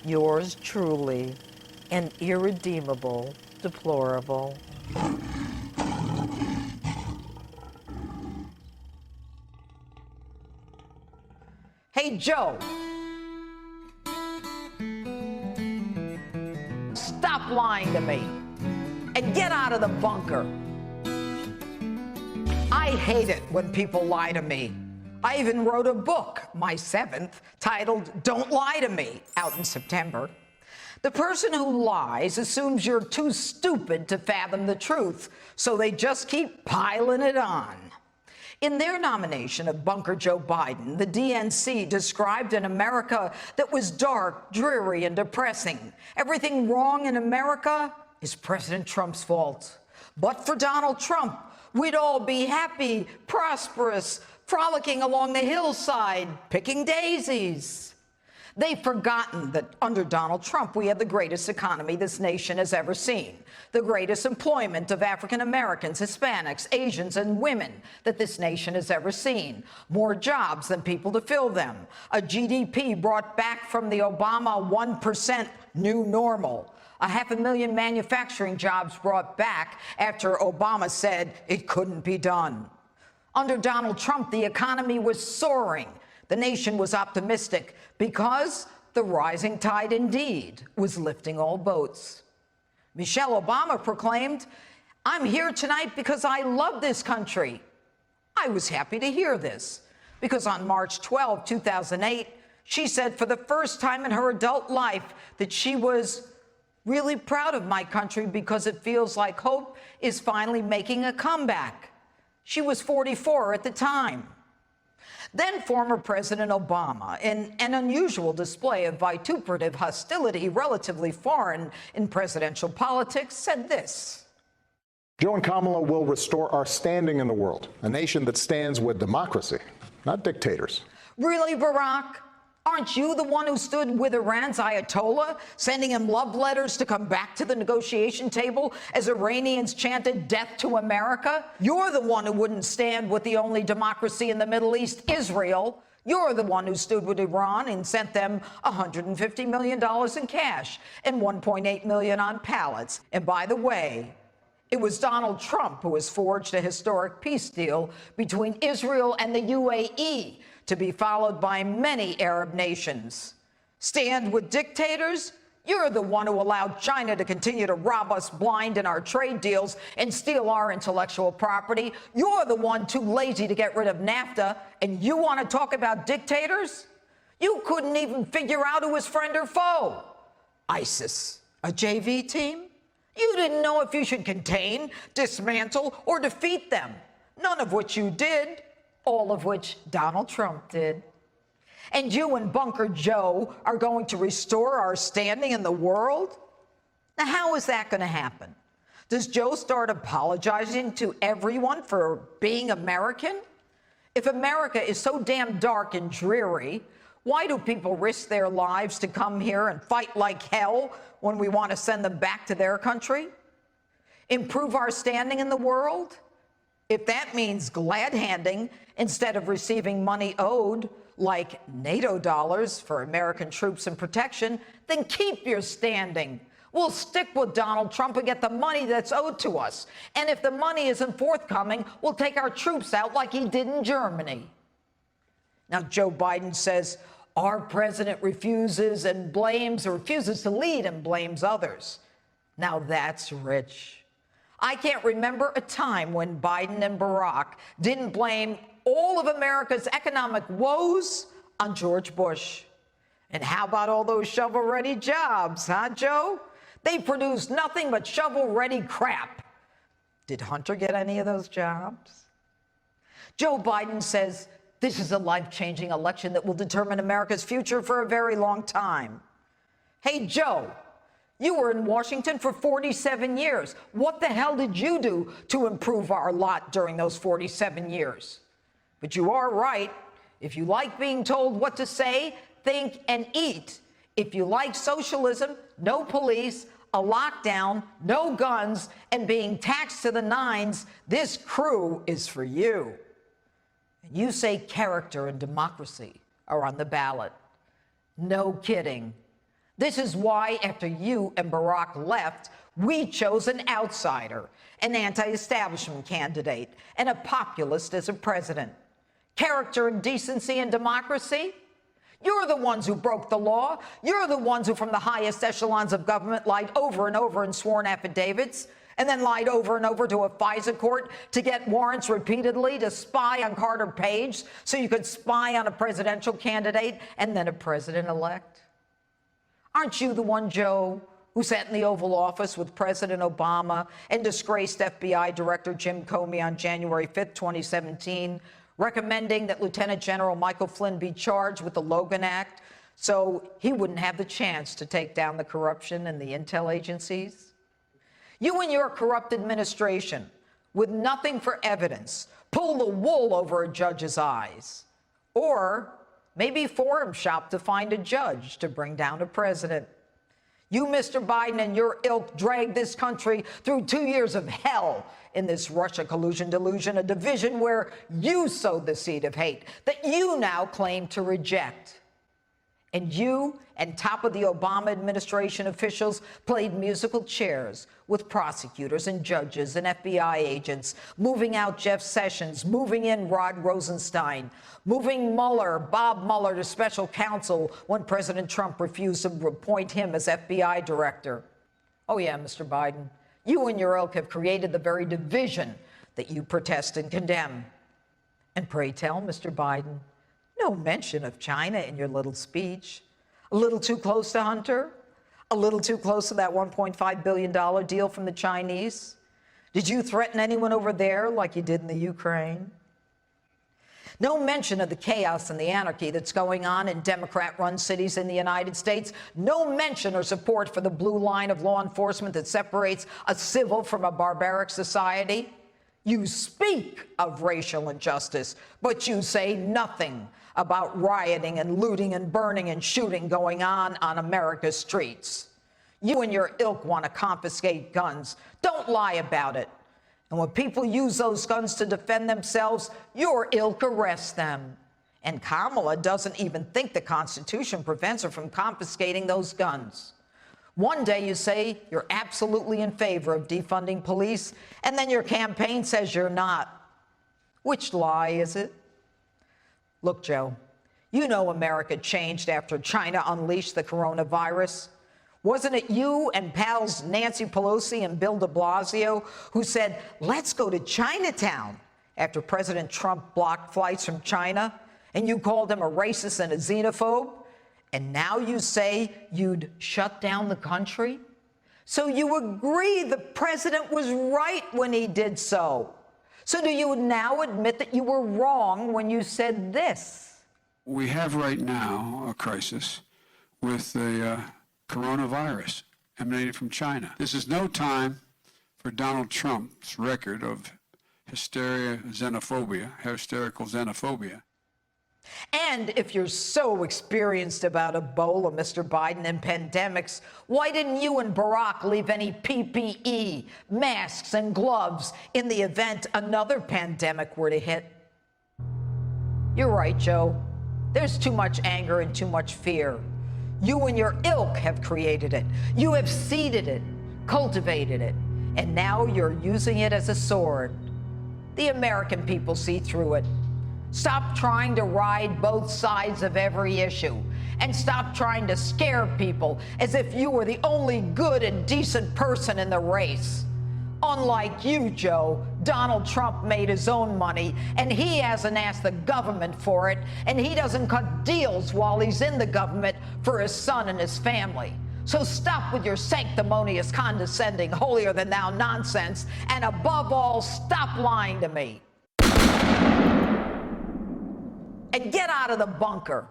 Yours truly, an irredeemable deplorable. Hey, Joe. Stop lying to me and get out of the bunker. I hate it when people lie to me. I even wrote a book, my 7th, titled Don't Lie to Me, out in September. The person who lies assumes you're too stupid to fathom the truth, so they just keep piling it on. In their nomination of Bunker Joe Biden, the DNC described an America that was dark, dreary, and depressing. Everything wrong in America is President Trump's fault. But for Donald Trump, we'd all be happy, prosperous, frolicking along the hillside, picking daisies. They've forgotten that under Donald Trump, we have the greatest economy this nation has ever seen, the greatest employment of African Americans, Hispanics, Asians, and women that this nation has ever seen, more jobs than people to fill them, a GDP brought back from the Obama 1% new normal, 500,000 manufacturing jobs brought back after Obama said it couldn't be done. Under Donald Trump, the economy was soaring. The nation was optimistic because the rising tide indeed was lifting all boats. Michelle Obama proclaimed, "I'm here tonight because I love this country." I was happy to hear this because on March 12, 2008, she said for the first time in her adult life that she was really proud of my country because it feels like hope is finally making a comeback. She was 44 at the time. Then former President Obama, in an unusual display of vituperative hostility relatively foreign in presidential politics, said this. Joe and Kamala will restore our standing in the world, a nation that stands with democracy, not dictators. Really, Barrack? Aren't you the one who stood with Iran's Ayatollah, sending him love letters to come back to the negotiation table as Iranians chanted death to America? You're the one who wouldn't stand with the only democracy in the Middle East, Israel. You're the one who stood with Iran and sent them $150 million in cash and $1.8 million on pallets. And by the way, it was Donald Trump who has forged a historic peace deal between Israel and the UAE, to be followed by many Arab nations. Stand with dictators? You're the one who allowed China to continue to rob us blind in our trade deals and steal our intellectual property. You're the one too lazy to get rid of NAFTA, and you want to talk about dictators? You couldn't even figure out who was friend or foe. ISIS, a JV team? You didn't know if you should contain, dismantle, or defeat them, none of which you did. All of which Donald Trump did. And you and Bunker Joe are going to restore our standing in the world? Now, how is that going to happen? Does Joe start apologizing to everyone for being American? If America is so damn dark and dreary, why do people risk their lives to come here and fight like hell when we want to send them back to their country? Improve our standing in the world? If that means glad-handing instead of receiving money owed, like NATO dollars for American troops and protection, then keep your standing. We'll stick with Donald Trump and get the money that's owed to us. And if the money isn't forthcoming, we'll take our troops out like he did in Germany. Now, Joe Biden says our president refuses to lead and blames others. Now, that's rich. I can't remember a time when Biden and Barrack didn't blame all of America's economic woes on George Bush. And how about all those shovel-ready jobs, huh, Joe? They produced nothing but shovel-ready crap. Did Hunter get any of those jobs? Joe Biden says this is a life-changing election that will determine America's future for a very long time. Hey, Joe. You were in Washington for 47 years. What the hell did you do to improve our lot during those 47 years? But you are right. If you like being told what to say, think, and eat. If you like socialism, no police, a lockdown, no guns, and being taxed to the nines, this crew is for you. And you say character and democracy are on the ballot. No kidding. This is why, after you and Barrack left, we chose an outsider, an anti-establishment candidate, and a populist as a president. Character and decency and democracy? You're the ones who broke the law. You're the ones who, from the highest echelons of government, lied over and over in sworn affidavits, and then lied over and over to a FISA court to get warrants repeatedly to spy on Carter Page so you could spy on a presidential candidate and then a president-elect. Aren't you the one, Joe, who sat in the Oval Office with President Obama and disgraced FBI Director Jim Comey on January 5th, 2017, recommending that Lieutenant General Michael Flynn be charged with the Logan Act so he wouldn't have the chance to take down the corruption in the intel agencies? You and your corrupt administration, with nothing for evidence, pull the wool over a judge's eyes. Or maybe forum shop to find a judge to bring down a president. You, Mr. Biden, and your ilk dragged this country through 2 years of hell in this Russia collusion delusion, a division where you sowed the seed of hate that you now claim to reject. And you and top of the Obama administration officials played musical chairs with prosecutors and judges and FBI agents, moving out Jeff Sessions, moving in Rod Rosenstein, moving Bob Mueller to special counsel when President Trump refused to appoint him as FBI director. Oh yeah, Mr. Biden, you and your ilk have created the very division that you protest and condemn. And pray tell, Mr. Biden, no mention of China in your little speech. A little too close to Hunter? A little too close to that $1.5 billion deal from the Chinese? Did you threaten anyone over there like you did in the Ukraine? No mention of the chaos and the anarchy that's going on in Democrat-run cities in the United States. No mention or support for the blue line of law enforcement that separates a civil from a barbaric society. You speak of racial injustice, but you say nothing about rioting and looting and burning and shooting going on America's streets. You and your ilk want to confiscate guns. Don't lie about it. And when people use those guns to defend themselves, your ilk arrests them. And Kamala doesn't even think the Constitution prevents her from confiscating those guns. One day you say you're absolutely in favor of defunding police, and then your campaign says you're not. Which lie is it? Look, Joe, you know America changed after China unleashed the coronavirus. Wasn't it you and pals Nancy Pelosi and Bill de Blasio who said, let's go to Chinatown after President Trump blocked flights from China, and you called him a racist and a xenophobe? And now you say you'd shut down the country? So you agree the president was right when he did so. So do you now admit that you were wrong when you said this? We have right now a crisis with the coronavirus emanating from China. This is no time for Donald Trump's record of hysterical xenophobia. And if you're so experienced about Ebola, Mr. Biden, and pandemics, why didn't you and Barrack leave any PPE, masks, and gloves in the event another pandemic were to hit? You're right, Joe. There's too much anger and too much fear. You and your ilk have created it. You have seeded it, cultivated it, and now you're using it as a sword. The American people see through it. Stop trying to ride both sides of every issue, and stop trying to scare people as if you were the only good and decent person in the race. Unlike you, Joe, Donald Trump made his own money, and he hasn't asked the government for it, and he doesn't cut deals while he's in the government for his son and his family. So stop with your sanctimonious, condescending, holier-than-thou nonsense, and above all, stop lying to me. And get out of the bunker.